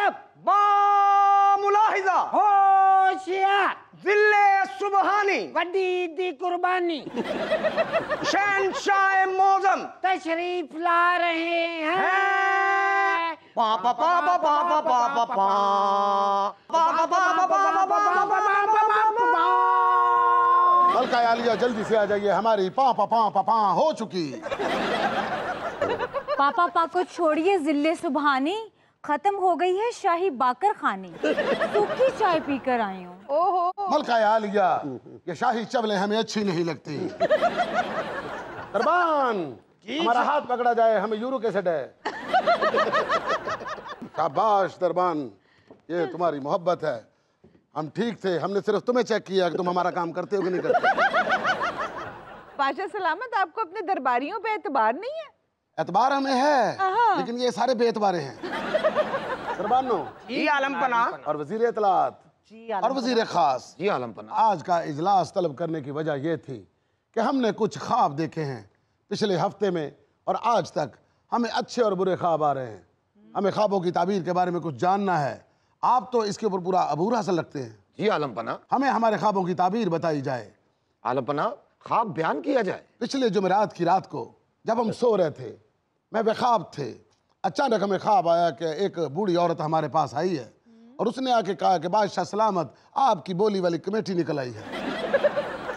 अदब, बामुलाहिजा, होशियार, जिल्ले सुबहानी, वड्डी दी कुर्बानी, शहंशाह मौजम तशरीफ ला रहे हैं। पा पा पा पा पा पा पा पा पा पा पा पा पा। मलका आलिया जल्दी से आ जाइए, हमारी पा पा पा पा पा हो चुकी। पापा पा को छोड़िए जिल्ले सुबहानी, खत्म हो गई है शाही बाकर खानी। सूखी चाय पीकर आई हूँ। ओहो मलका आलिया, ये शाही चवलें हमें अच्छी नहीं लगती। दरबान, हमारा हाथ पकड़ा जाए, हमें यूरो कैसेट है। शाबाश दरबान, ये तुम्हारी मोहब्बत है। हम ठीक थे, हमने सिर्फ तुम्हें चेक किया कि तुम हमारा काम करते हो कि नहीं करते। पाशा सलामत, आपको अपने दरबारियों पे एतबार नहीं है? एतबार हमें है, लेकिन ये सारे बेएतबारे हैं। दरबानो जी आलम पना और वजीर इतलात और वजीर खास, जी आलम पना, आज का इजलास तलब करने की वजह यह थी कि हमने कुछ ख्वाब देखे हैं पिछले हफ्ते में, और आज तक हमें अच्छे और बुरे ख्वाब आ रहे हैं। हमें ख्वाबों की ताबीर के बारे में कुछ जानना है। आप तो इसके ऊपर पूरा अबूर हासिल रखते हैं। जी आलम पना, हमें हमारे ख्वाबों की ताबीर बताई जाए। आलम पना, ख्वाब बयान किया जाए। पिछले जुमेरात की रात को जब हम सो रहे थे, मैं बेख्वाब थे, अचानक हमें ख्वाब आया कि एक बूढ़ी औरत हमारे पास आई है और उसने आके कहा कि बादशाह सलामत, आपकी बोली वाली कमेटी निकल आई है।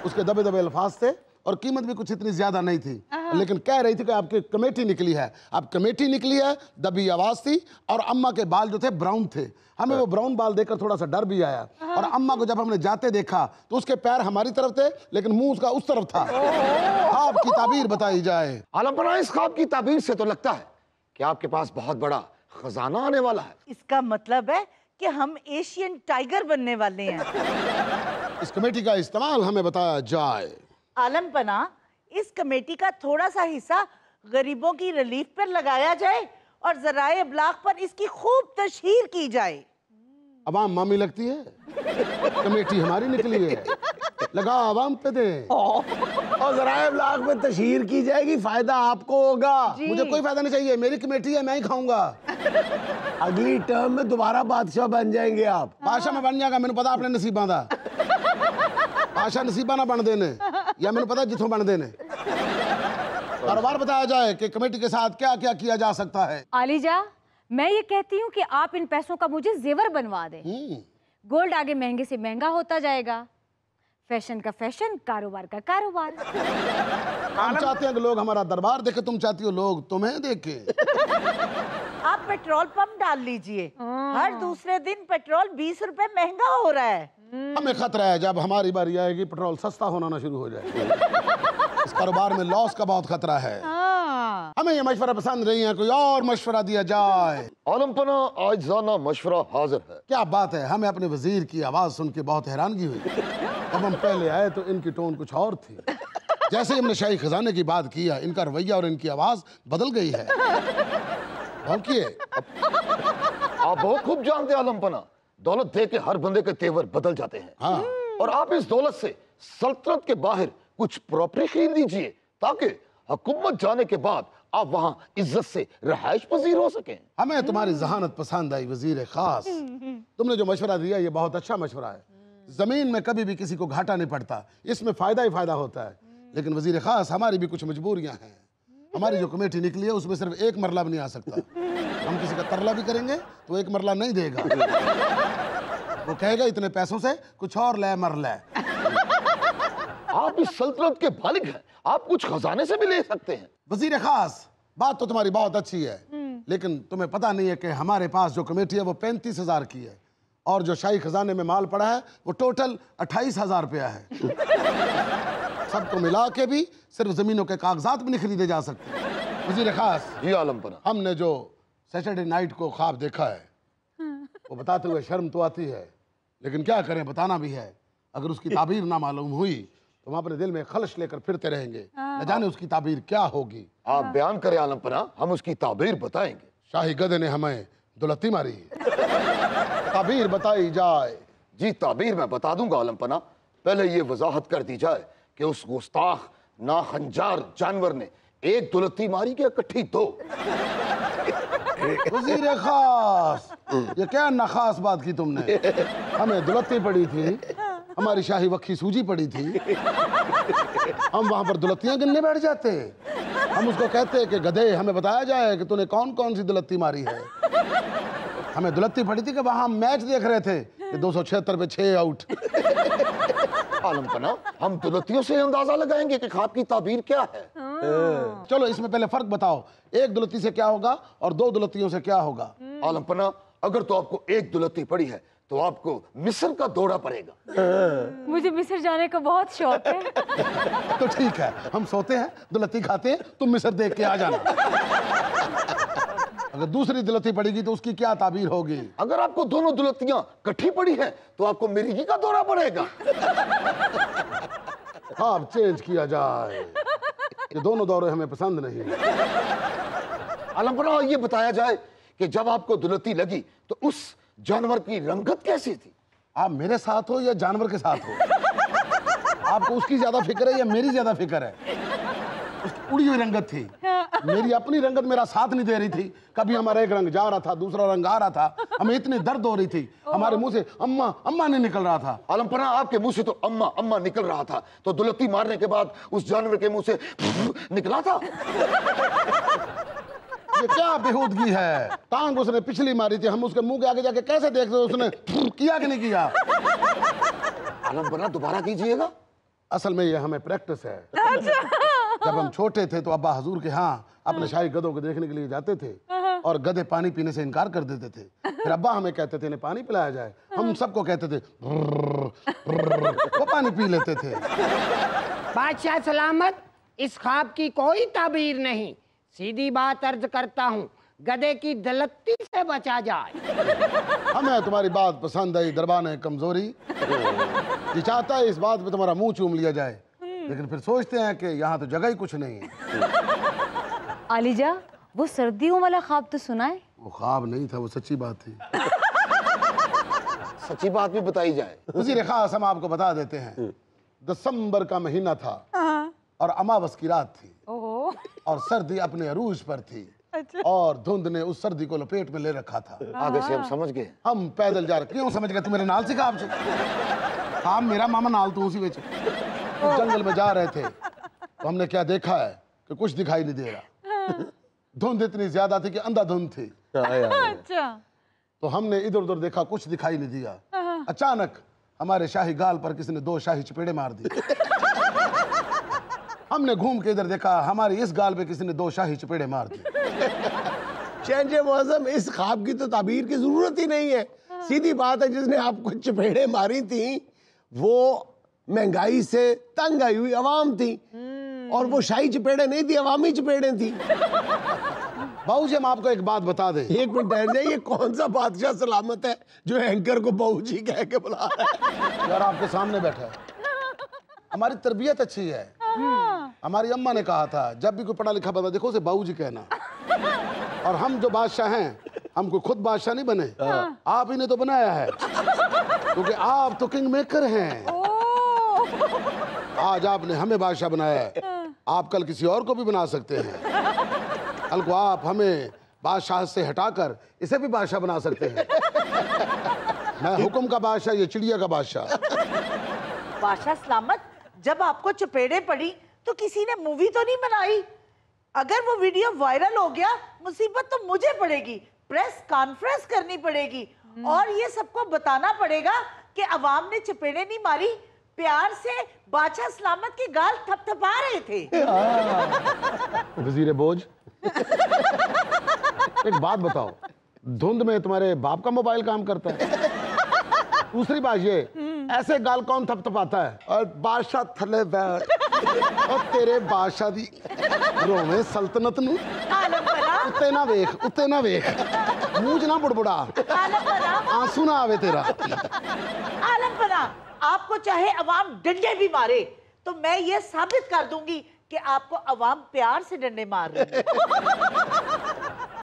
उसके दबे दबे अल्फाज थे और कीमत भी कुछ इतनी ज्यादा नहीं थी, लेकिन कह रही थी कि आपकी कमेटी निकली है। अब कमेटी निकली है, दबी आवाज थी, और अम्मा के बाल जो थे ब्राउन थे। हमें वो ब्राउन बाल देखकर थोड़ा सा डर भी आया, और अम्मा को जब हमने जाते देखा तो उसके पैर हमारी तरफ थे, लेकिन मुंह उसका उस तरफ था। ख्वाब की ताबीर बताई जाए। आलम पना, इस ख्वाब की ताबीर से तो लगता है कि आपके पास बहुत बड़ा खजाना आने वाला है। इसका मतलब है कि हम एशियन टाइगर बनने वाले हैं। इस कमेटी का इस्तेमाल हमें बताया जाए। आलम पना, इस कमेटी का थोड़ा सा हिस्सा गरीबों की रिलीफ पर लगाया जाए और जराए इब्लाग पर इसकी खूब तशहीर की जाए। अवाम मामी लगती है, कमेटी हमारी निकली है, लगा अवाम पे दे, और जराए इब्लाग में तशहीर की जाएगी, फायदा आपको होगा। मुझे कोई फायदा नहीं चाहिए, मेरी कमेटी है, मैं ही खाऊंगा। अगली टर्म में दोबारा बादशाह बन जाएंगे आप। बादशाह में बन जाएगा, मैंने पता अपने नसीबा दा। बादशाह नसीबा ना बन देने, या मैंने पता जिथों बन देने। कारोबार बताया जाए कि कमेटी के साथ क्या क्या किया जा सकता है। आलिजा, मैं ये कहती हूँ कि आप इन पैसों का मुझे जेवर बनवा दें। गोल्ड आगे महंगे से महंगा होता जाएगा, फैशन का फैशन, कारोबार का कारोबार। हम चाहते हैं कि लोग हमारा दरबार देखे, तुम चाहती हो लोग तुम्हें देखे। आप पेट्रोल पंप डाल लीजिए, हर दूसरे दिन पेट्रोल 20 रुपए महंगा हो रहा है। हमें खतरा है जब हमारी बारी आएगी पेट्रोल सस्ता होना ना शुरू हो जाए। इस कारोबार में लॉस का बहुत खतरा है। हमें ये मशवरा पसंद नहीं है, कोई और मशवरा दिया जाए। आलम पना, आज जाना मशवरा हाजिर है। क्या बात है, हमें अपने वजीर की आवाज सुन के बहुत हैरानगी हुई। जब हम पहले आए तो इनकी टोन कुछ और थी, जैसे हमने शाही खजाने की बात किया, इनका रवैया और इनकी आवाज बदल गई है। भौंकिए। आप बहुत खूब जानते हैं आलम पना, दौलत दे के हर बंदे के तेवर बदल जाते हैं। हाँ। और आप इस दौलत से सल्तनत के बाहर कुछ प्रॉपर्टी खरीद लीजिए, ताकि हुकूमत जाने के बाद आप वहां इज्जत से रहायश पजीर हो सकें। हमें तुम्हारी जहानत पसंद आई वजीर खास। तुमने जो मशवरा दिया ये बहुत अच्छा मशवरा है। जमीन में कभी भी किसी को घाटा नहीं पड़ता, इसमें फायदा ही फायदा होता है। लेकिन वजीर खास, हमारी भी कुछ मजबूरियां हैं। हमारी जो कमेटी निकली है उसमें सिर्फ एक मरला भी नहीं आ सकता। हम किसी का तरला भी करेंगे तो एक मरला नहीं देगा, वो कहेगा इतने पैसों से कुछ और ले मर ले। आप इस सल्तनत के मालिक हैं, आप कुछ खजाने से भी ले सकते हैं। वजीर खास, बात तो तुम्हारी बहुत अच्छी है, लेकिन तुम्हें पता नहीं है कि हमारे पास जो कमेटी है वो 35,000 की है, और जो शाही खजाने में माल पड़ा है वो टोटल 28,000 रुपया है। सबको मिला के भी सिर्फ जमीनों के कागजात भी नहीं खरीदे जा सकते। वजीर खास जी आलम पना, हमने जो सैटरडे नाइट को ख्वाब देखा है वो बताते हुए शर्म तो आती है, लेकिन क्या करें, बताना भी है। अगर उसकी ताबीर ना मालूम हुई तो हम अपने दिल में खलश लेकर फिरते रहेंगे, न जाने उसकी ताबीर क्या होगी। आप बयान करें आलम पना, हम उसकी ताबीर बताएंगे। शाही गधे ने हमें दुलत्ती मारी, ताबीर बताई जाए। जी ताबीर मैं बता दूंगा आलम पना, पहले ये वजाहत कर दी जाए कि उस गुस्ताख नाखंजार जानवर ने एक दुलत्ती मारी के इकट्ठी दो। वजीर खास, ये क्या नखास बात की तुमने? हमें दुलत्ती पड़ी थी, हमारी शाही वक्खी सूजी पड़ी थी, हम वहां पर दुलत्तियां गिनने बैठ जाते। हम उसको कहते कि गधे हमें बताया जाए कि तूने कौन कौन सी दुलत्ती मारी है। हमें दुलत्ती पड़ी थी कि वहां हम मैच देख रहे थे कि 276 पे 6 आउट। आलम पना, हम दुलत्तियों से अंदाजा लगाएंगे कि ख्वाब की ताबीर क्या है। चलो इसमें पहले फर्क बताओ, एक दुलत्ती से क्या होगा और 2 दुलत्तियों से क्या होगा? आलम पना, अगर तो आपको एक दुलत्ती पड़ी है तो आपको मिस्र का दौरा पड़ेगा। मुझे मिस्र जाने का बहुत शौक है। तो ठीक है, हम सोते हैं, दुलत्ती खाते हैं, तुम मिस्र देख के आ जाना। अगर दूसरी दुलत्ती पड़ेगी तो उसकी क्या ताबीर होगी? अगर आपको दोनों दुलत्तियां इकट्ठी पड़ी हैं तो आपको मिर्गी का दौरा पड़ेगा। हाँ, अब चेंज किया जाए, ये दोनों दौरे हमें पसंद नहीं। आलम पना, ये बताया जाए कि जब आपको दुलत्ती लगी तो उस जानवर की रंगत कैसी थी? आप मेरे साथ हो या जानवर के साथ हो? आपको उसकी ज्यादा फिक्र है या मेरी ज्यादा फिक्र है? उसकी उड़ी हुई रंगत थी, मेरी अपनी रंगत मेरा साथ नहीं दे रही थी। कभी हमारा एक रंग जा रहा था, दूसरा रंग आ रहा था, हमें इतनी दर्द हो रही थी, हमारे मुंह से अम्मा अम्मा नहीं निकल रहा था। आलम पना, आपके मुंह से तो अम्मा अम्मा निकल रहा था, तो दुलत्ती मारने के बाद उस जानवर के मुंह से निकला था। ये क्या बेहूदगी है? टांग उसने पिछली मारी थी, हम उसके मुंह के आगे जाके कैसे देख रहे? उसने किया कि नहीं किया? आलम पना, दोबारा कीजिएगा। असल में ये हमें प्रैक्टिस है। जब हम छोटे थे तो अब्बा हजूर के यहाँ अपने शाही गधों को देखने के लिए जाते थे और गधे पानी पीने से इनकार कर देते थे। फिर अब्बा हमें कहते थे इन्हें पानी पिलाया जाए, हम सबको कहते थे वो पानी पी लेते थे। बादशाह सलामत, इस ख्वाब की कोई ताबीर नहीं। सीधी बात अर्ज करता हूँ, गधे की दलत्ती से बचा जाए। हमें तुम्हारी बात पसंद आई, दरबान है कमजोरी। ये चाहता है इस बात पे तुम्हारा मुंह चूम लिया जाए, लेकिन फिर सोचते हैं कि यहाँ तो जगह ही कुछ नहीं है। आलिजा, वो सर्दियों वाला ख्वाब तो सुना है? वो ख्वाब नहीं था, वो सच्ची बात थी। सच्ची बात भी बताई जाए। वज़ीर खास, हम आपको बता देते हैं, दिसंबर का महीना था और अमावस की रात थी और सर्दी अपने अरूज पर थी और धुंध ने उस सर्दी को लपेट में ले रखा था। आगे से हम समझ गए। हम पैदल जा रहे। क्यों समझ गए? तू मेरे नाल सिखा आपसे। हाँ, मेरा मामा नाल तू उसी विच। जंगल में जा रहे थे तो हमने क्या देखा है कि कुछ दिखाई नहीं दे रहा। धुंध इतनी ज्यादा थी कि अंधाधुंध थी। अच्छा। तो हमने इधर उधर देखा, कुछ दिखाई नहीं दिया। अचानक हमारे शाही गाल पर किसी ने 2 शाही चपेड़े मार दी। हमने घूम के इधर देखा, हमारी इस गाल पे किसी ने 2 शाही चपेड़े मार दी। शहंशाह मुअज़्ज़म, इस ख्वाब की तो ताबीर की जरूरत ही नहीं है। सीधी बात है, जिसने आपको चपेड़े मारी थी वो महंगाई से तंग आई हुई अवाम थी और वो शाही चपेड़े नहीं थी, अवामी चपेड़े थी। बाबूजी, हम आपको एक बात बता दें। एक मिनट ठहर जाइए, ये कौन सा बादशाह सलामत है जो एंकर को बाबूजी कह के बुला रहा है? यार, आपके सामने बैठा है। हमारी तरबियत अच्छी है। हमारी अम्मा ने कहा था, जब भी कोई पढ़ा लिखा बंदा देखो उसे बाबूजी कहना। और हम जो बादशाह हैं, हम कोई खुद बादशाह नहीं बने, आप ही ने तो बनाया है, क्योंकि आप तो किंग मेकर हैं। आज आपने हमें बादशाह बनाया है, आप कल किसी और को भी बना सकते हैं। कल को आप हमें बादशाह से हटाकर इसे भी बादशाह बना सकते हैं। मैं हुक्म का बादशाह, ये चिड़िया का बादशाह। बादशाह सलामत, जब आपको चपेड़े पड़ी तो किसी ने मूवी तो नहीं बनाई? अगर वो वीडियो वायरल हो गया, मुसीबत तो मुझे पड़ेगी, प्रेस कॉन्फ्रेंस करनी पड़ेगी और ये सबको बताना पड़ेगा कि अवाम ने चपेड़े नहीं मारी, प्यार से बादशाह सलामत की गाल थपथपा रहे थे। वजीर बोझ, एक बात बताओ, धुंध में तुम्हारे बाप का मोबाइल काम करता है? दूसरी बात ये, ऐसे गाल कौन थपथपाता है? और बादशाह थले बैठ और तेरे बादशाह दी रोवे सल्तनत नु उत्ते ना वेख, उत्ते ना वेख, मुंह ना बुड़बुड़ा, आंसू ना आवे तेरा। आलम बना, आपको चाहे अवाम डंडे भी मारे तो मैं ये साबित कर दूंगी कि आपको अवाम प्यार से डंडे मार रही है।